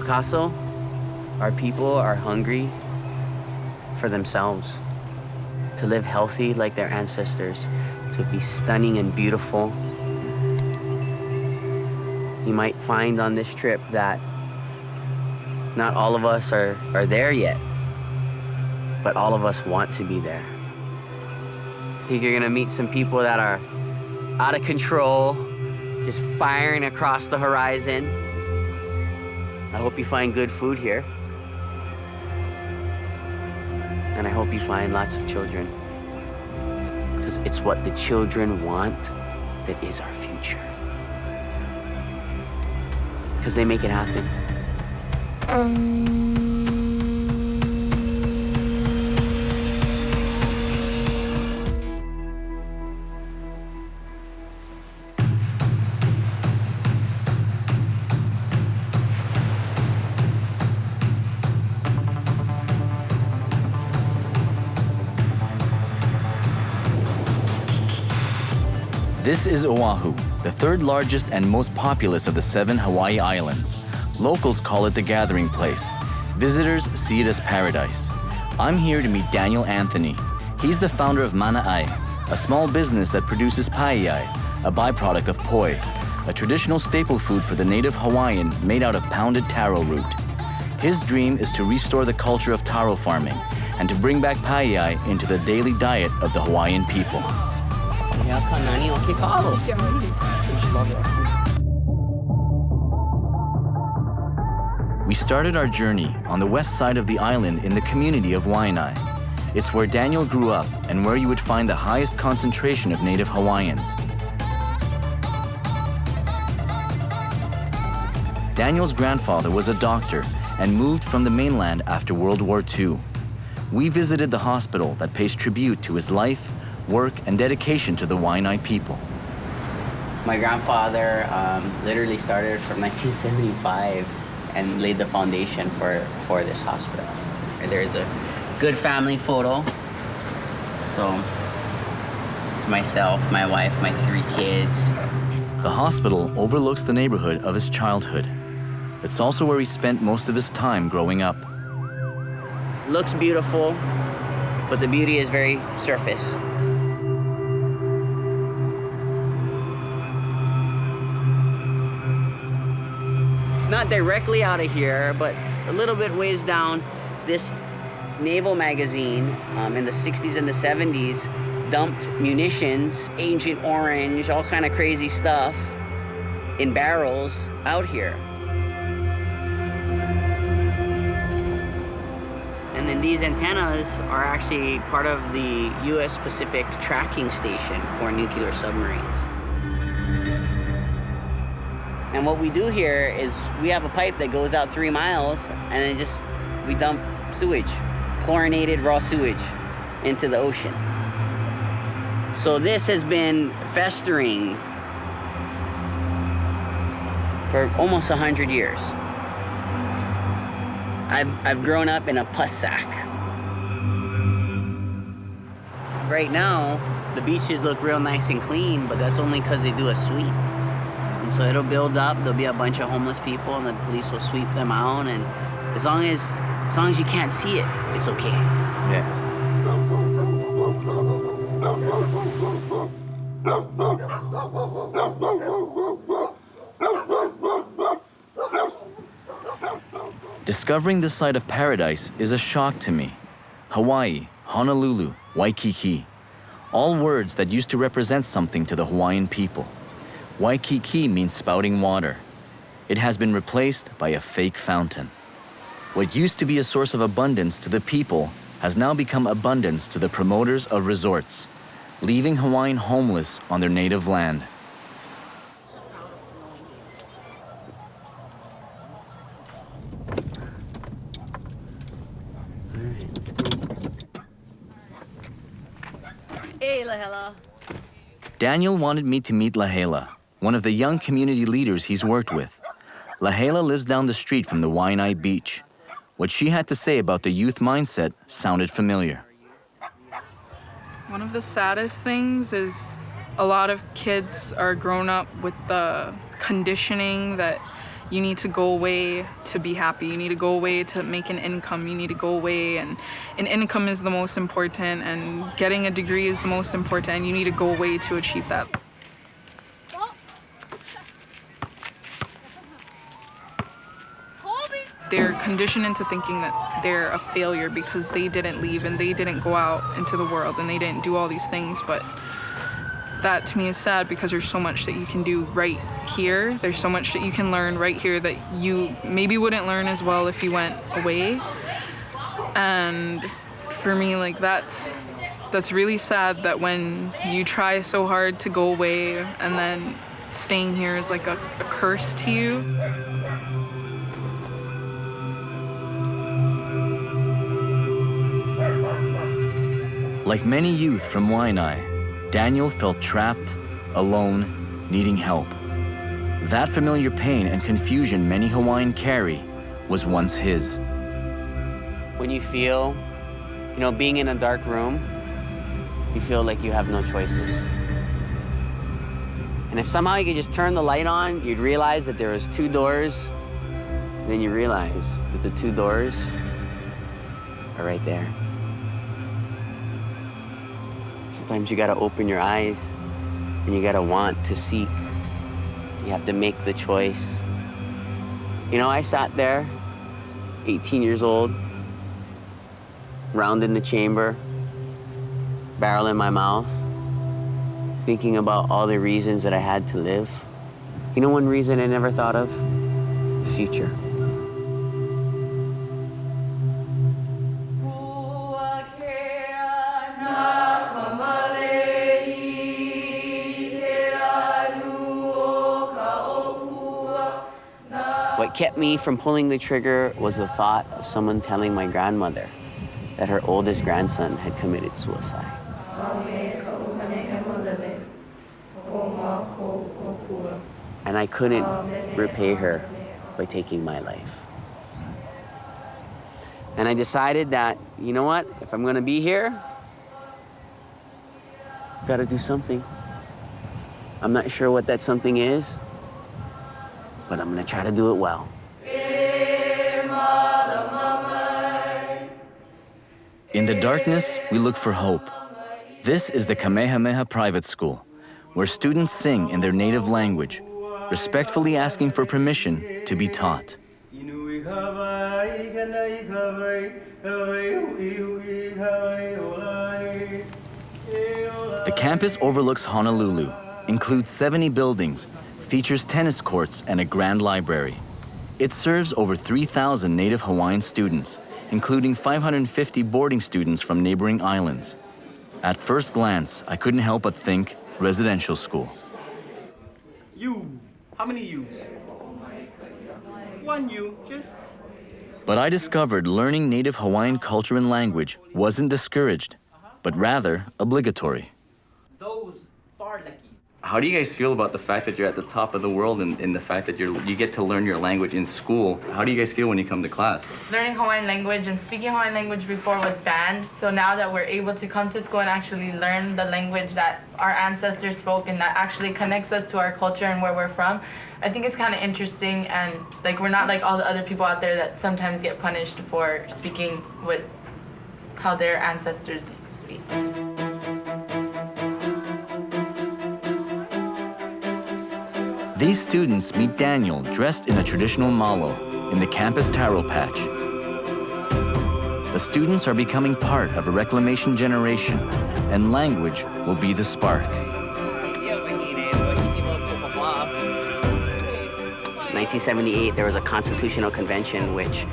Picasso, our people are hungry for themselves, to live healthy like their ancestors, to be stunning and beautiful. You might find on this trip that not all of us are there yet, but all of us want to be there. I think you're gonna meet some people that are out of control, just firing across the horizon. I hope you find good food here. And I hope you find lots of children, because it's what the children want that is our future. Because they make it happen. This is Oahu, the third largest and most populous of the 7 Hawaii Islands. Locals call it the gathering place. Visitors see it as paradise. I'm here to meet Daniel Anthony. He's the founder of Mana'ai, a small business that produces paeai, a byproduct of poi, a traditional staple food for the Native Hawaiian made out of pounded taro root. His dream is to restore the culture of taro farming and to bring back paeai into the daily diet of the Hawaiian people. We started our journey on the west side of the island in the community of Waianae. It's where Daniel grew up and where you would find the highest concentration of Native Hawaiians. Daniel's grandfather was a doctor and moved from the mainland after World War II. We visited the hospital that pays tribute to his life, work, and dedication to the Waianae people. My grandfather literally started from 1975 and laid the foundation for this hospital. And there's a good family photo. So it's myself, my wife, my 3 kids. The hospital overlooks the neighborhood of his childhood. It's also where he spent most of his time growing up. Looks beautiful, but the beauty is very surface. Not directly out of here, but a little bit ways down, this naval magazine in the 60s and the 70s dumped munitions, Agent Orange, all kind of crazy stuff in barrels out here. And then these antennas are actually part of the U.S. Pacific tracking station for nuclear submarines. And what we do here is we have a pipe that goes out 3 miles, and then we dump sewage, chlorinated raw sewage, into the ocean. So this has been festering for almost 100 years. I've grown up in a pus sack. Right now, the beaches look real nice and clean, but that's only because they do a sweep. And so it'll build up, there'll be a bunch of homeless people, and the police will sweep them out, and as long as you can't see it, it's okay. Yeah. Discovering this side of paradise is a shock to me. Hawaii, Honolulu, Waikiki, all words that used to represent something to the Hawaiian people. Waikiki means spouting water. It has been replaced by a fake fountain. What used to be a source of abundance to the people has now become abundance to the promoters of resorts, leaving Hawaiian homeless on their native land. Hey, Lahela. Daniel wanted me to meet Lahela, one of the young community leaders he's worked with. Lahela lives down the street from the Waianae beach. What she had to say about the youth mindset sounded familiar. One of the saddest things is a lot of kids are grown up with the conditioning that you need to go away to be happy. You need to go away to make an income. You need to go away, and an income is the most important, and getting a degree is the most important, and you need to go away to achieve that. They're conditioned into thinking that they're a failure because they didn't leave and they didn't go out into the world and they didn't do all these things. But that to me is sad because there's so much that you can do right here. There's so much that you can learn right here that you maybe wouldn't learn as well if you went away. And for me, like that's really sad that when you try so hard to go away and then staying here is like a curse to you. Like many youth from Waianae, Daniel felt trapped, alone, needing help. That familiar pain and confusion many Hawaiian carry was once his. When you feel, being in a dark room, you feel like you have no choices. And if somehow you could just turn the light on, you'd realize that there was 2 doors, and then you realize that the 2 doors are right there. Sometimes you gotta open your eyes and you gotta want to seek. You have to make the choice. I sat there, 18 years old, round in the chamber, barrel in my mouth, thinking about all the reasons that I had to live. One reason I never thought of? The future. What kept me from pulling the trigger was the thought of someone telling my grandmother that her oldest grandson had committed suicide. And I couldn't repay her by taking my life. And I decided that, if I'm gonna be here, I've gotta do something. I'm not sure what that something is, but I'm gonna try to do it well. In the darkness, we look for hope. This is the Kamehameha Private School, where students sing in their native language, respectfully asking for permission to be taught. The campus overlooks Honolulu, includes 70 buildings, features tennis courts and a grand library. It serves over 3,000 Native Hawaiian students, including 550 boarding students from neighboring islands. At first glance, I couldn't help but think residential school. You. How many U's? 1 U, just. But I discovered learning Native Hawaiian culture and language wasn't discouraged, but rather obligatory. Those far lucky. How do you guys feel about the fact that you're at the top of the world and the fact that you get to learn your language in school? How do you guys feel when you come to class? Learning Hawaiian language and speaking Hawaiian language before was banned, so now that we're able to come to school and actually learn the language that our ancestors spoke and that actually connects us to our culture and where we're from, I think it's kind of interesting, and we're not like all the other people out there that sometimes get punished for speaking with how their ancestors used to speak. These students meet Daniel dressed in a traditional malo in the campus taro patch. The students are becoming part of a reclamation generation, and language will be the spark. 1978, there was a constitutional convention which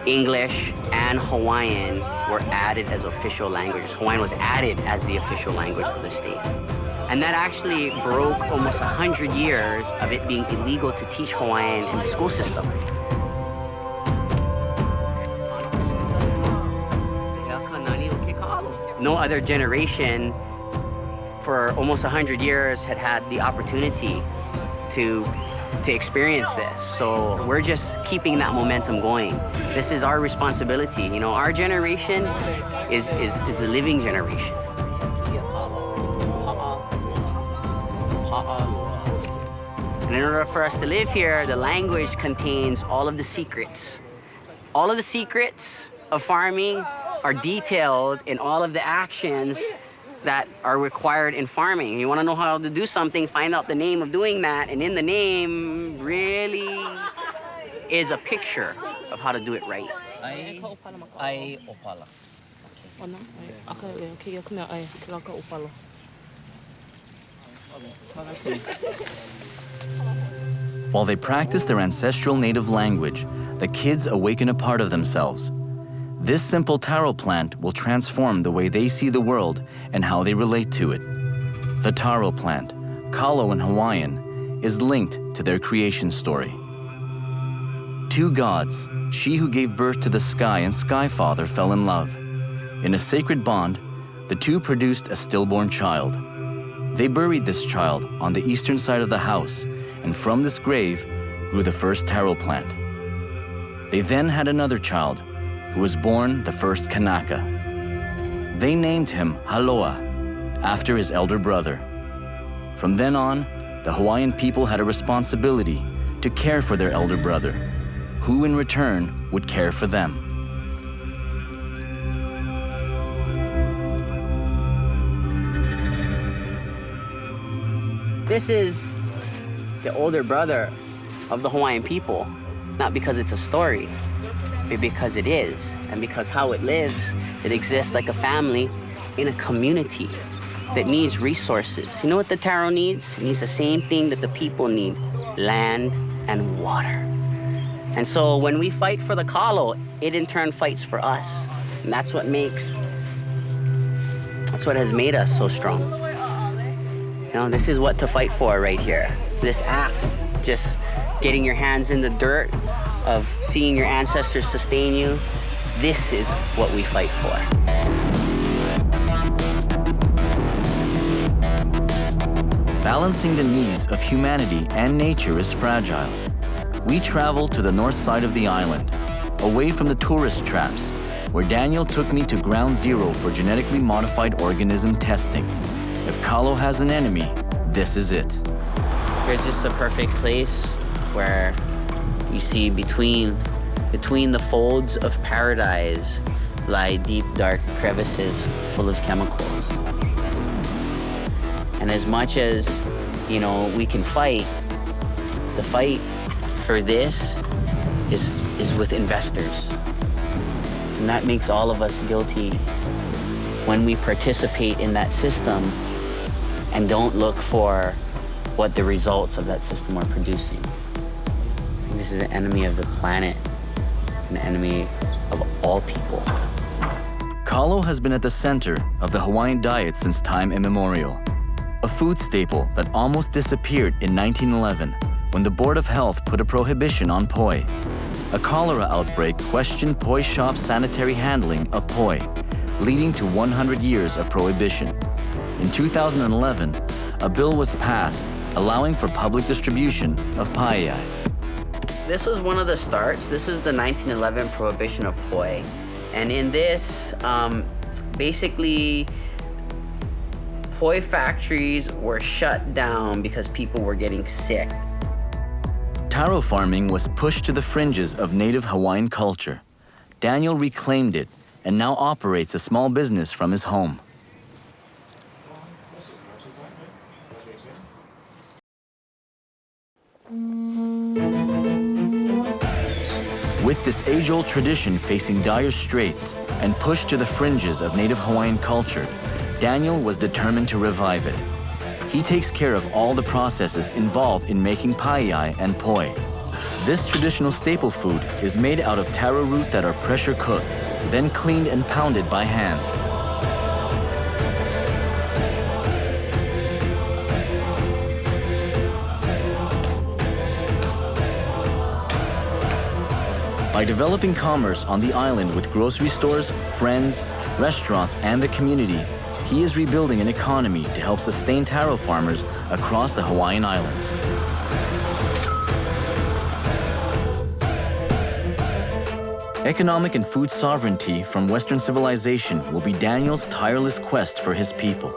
English and Hawaiian were added as official languages. Hawaiian was added as the official language of the state. And that actually broke almost 100 years of it being illegal to teach Hawaiian in the school system. No other generation for almost 100 years had the opportunity to experience this. So we're just keeping that momentum going. This is our responsibility. Our generation is the living generation. And in order for us to live here, the language contains all of the secrets. All of the secrets of farming are detailed in all of the actions that are required in farming. You want to know how to do something, find out the name of doing that, and in the name really is a picture of how to do it right. Ai opala. While they practice their ancestral native language, the kids awaken a part of themselves. This simple taro plant will transform the way they see the world and how they relate to it. The taro plant, kalo in Hawaiian, is linked to their creation story. Two gods, she who gave birth to the sky and sky father, fell in love. In a sacred bond, the two produced a stillborn child. They buried this child on the eastern side of the house, and from this grave grew the first taro plant. They then had another child, who was born the first Kanaka. They named him Haloa, after his elder brother. From then on, the Hawaiian people had a responsibility to care for their elder brother, who in return would care for them. This is the older brother of the Hawaiian people, not because it's a story, but because it is, and because how it lives, it exists like a family in a community that needs resources. You know what the taro needs? It needs the same thing that the people need, land and water. And so when we fight for the kalo, it in turn fights for us. And that's what has made us so strong. You know, this is what to fight for right here. This act, just getting your hands in the dirt, of seeing your ancestors sustain you, this is what we fight for. Balancing the needs of humanity and nature is fragile. We travel to the north side of the island, away from the tourist traps, where Daniel took me to ground zero for genetically modified organism testing. If kalo has an enemy, this is it. Here's just a perfect place where you see between the folds of paradise lie deep, dark crevices full of chemicals. And as much as, you know, we can fight, the fight for this is with investors. And that makes all of us guilty when we participate in that system and don't look for what the results of that system are producing. This is an enemy of the planet, an enemy of all people. Kalo has been at the center of the Hawaiian diet since time immemorial. A food staple that almost disappeared in 1911 when the Board of Health put a prohibition on poi. A cholera outbreak questioned poi shops' sanitary handling of poi, leading to 100 years of prohibition. In 2011, a bill was passed allowing for public distribution of paeai. This was one of the starts. This was the 1911 prohibition of poi. And in this, basically, poi factories were shut down because people were getting sick. Taro farming was pushed to the fringes of Native Hawaiian culture. Daniel reclaimed it and now operates a small business from his home. With this age-old tradition facing dire straits and pushed to the fringes of Native Hawaiian culture, Daniel was determined to revive it. He takes care of all the processes involved in making paeai and poi. This traditional staple food is made out of taro root that are pressure cooked, then cleaned and pounded by hand. By developing commerce on the island with grocery stores, friends, restaurants, and the community, he is rebuilding an economy to help sustain taro farmers across the Hawaiian Islands. Economic and food sovereignty from Western civilization will be Daniel's tireless quest for his people.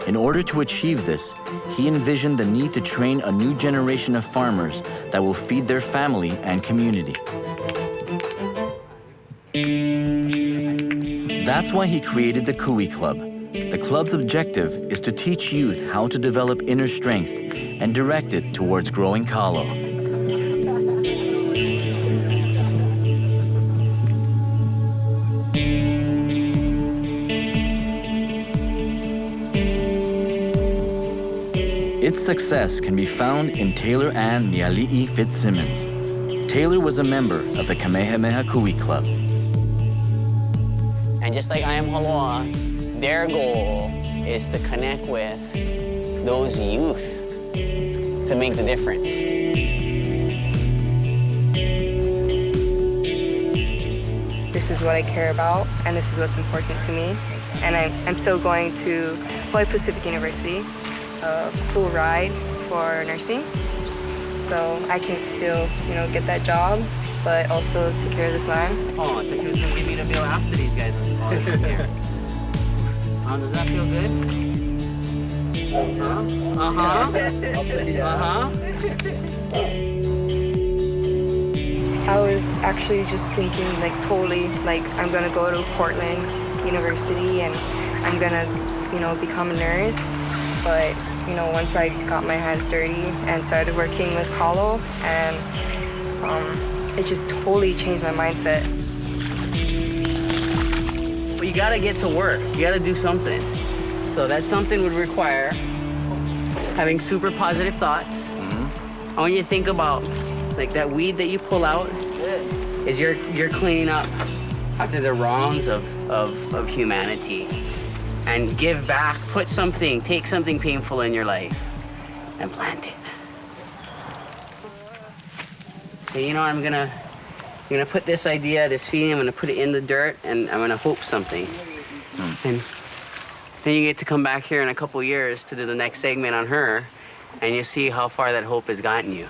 In order to achieve this, he envisioned the need to train a new generation of farmers that will feed their family and community. That's why he created the Kui Club. The club's objective is to teach youth how to develop inner strength and direct it towards growing kalo. Its success can be found in Taylor Ann Niali'i Fitzsimmons. Taylor was a member of the Kamehameha Kui Club. And just like I Am Holoa, their goal is to connect with those youth to make the difference. This is what I care about, and this is what's important to me. And I'm still going to Hawaii Pacific University, a full ride for nursing. So I can still, get that job, but also take care of this land. Oh, I thought you was gonna give me the bill after these guys was here. Does that feel good? I was actually just thinking totally, I'm gonna go to Portland University and I'm gonna, become a nurse. But, once I got my hands dirty and started working with kalo, and it just totally changed my mindset. Well, you gotta get to work. You gotta do something. So that something would require having super positive thoughts. I want you to think about that weed that you pull out is you're cleaning up after the wrongs of humanity. And give back, take something painful in your life and plant it. So I'm gonna put this idea, this feeling, I'm gonna put it in the dirt and I'm gonna hope something. And then you get to come back here in a couple years to do the next segment on her and you'll see how far that hope has gotten you.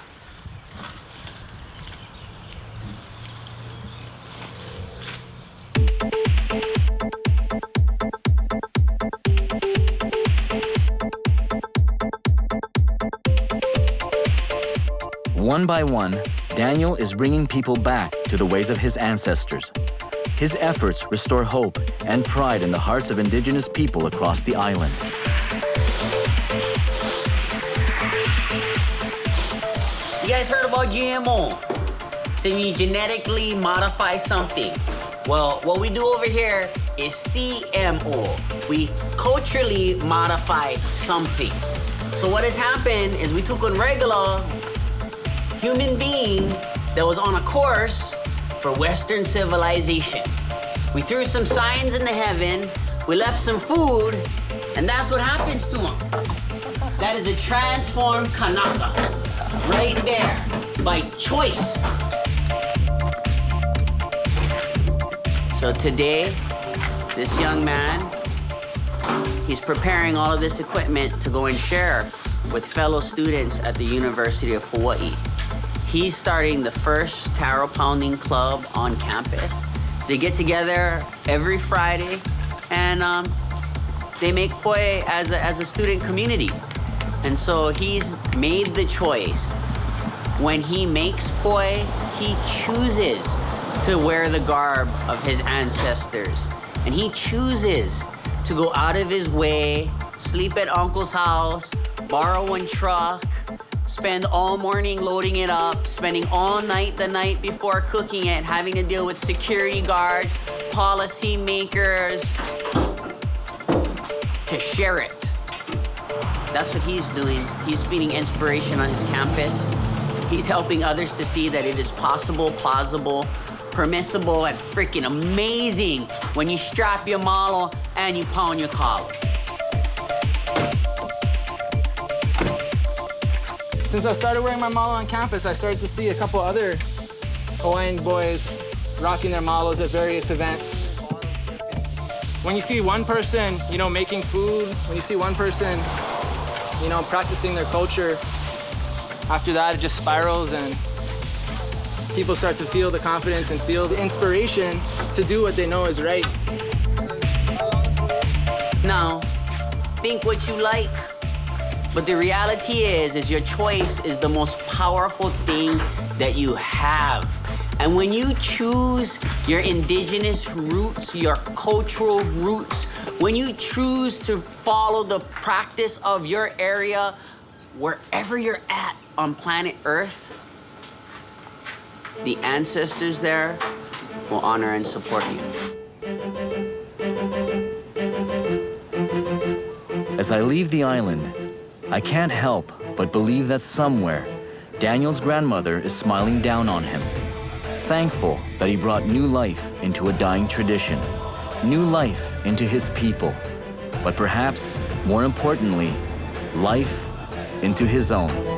One by one, Daniel is bringing people back to the ways of his ancestors. His efforts restore hope and pride in the hearts of indigenous people across the island. You guys heard about GMO? So you genetically modify something. Well, what we do over here is CMO. We culturally modify something. So what has happened is we took one regular human being that was on a course for Western civilization. We threw some signs in the heaven, we left some food, and that's what happens to him. That is a transformed Kanaka, right there, by choice. So today, this young man, he's preparing all of this equipment to go and share with fellow students at the University of Hawaii. He's starting the first taro pounding club on campus. They get together every Friday and they make poi as a student community. And so he's made the choice. When he makes poi, he chooses to wear the garb of his ancestors. And he chooses to go out of his way, sleep at uncle's house, borrow one truck, spend all morning loading it up, spending all night the night before cooking it, having to deal with security guards, policy makers, to share it. That's what he's doing. He's feeding inspiration on his campus. He's helping others to see that it is possible, plausible, permissible, and freaking amazing when you strap your malo and you pound your kalo. Since I started wearing my malo on campus, I started to see a couple other Hawaiian boys rocking their malos at various events. When you see one person, making food, when you see one person, practicing their culture, after that it just spirals and people start to feel the confidence and feel the inspiration to do what they know is right. Now, think what you like, but the reality is your choice is the most powerful thing that you have. And when you choose your indigenous roots, your cultural roots, when you choose to follow the practice of your area, wherever you're at on planet Earth, the ancestors there will honor and support you. As I leave the island, I can't help but believe that somewhere, Daniel's grandmother is smiling down on him, thankful that he brought new life into a dying tradition, new life into his people, but perhaps more importantly, life into his own.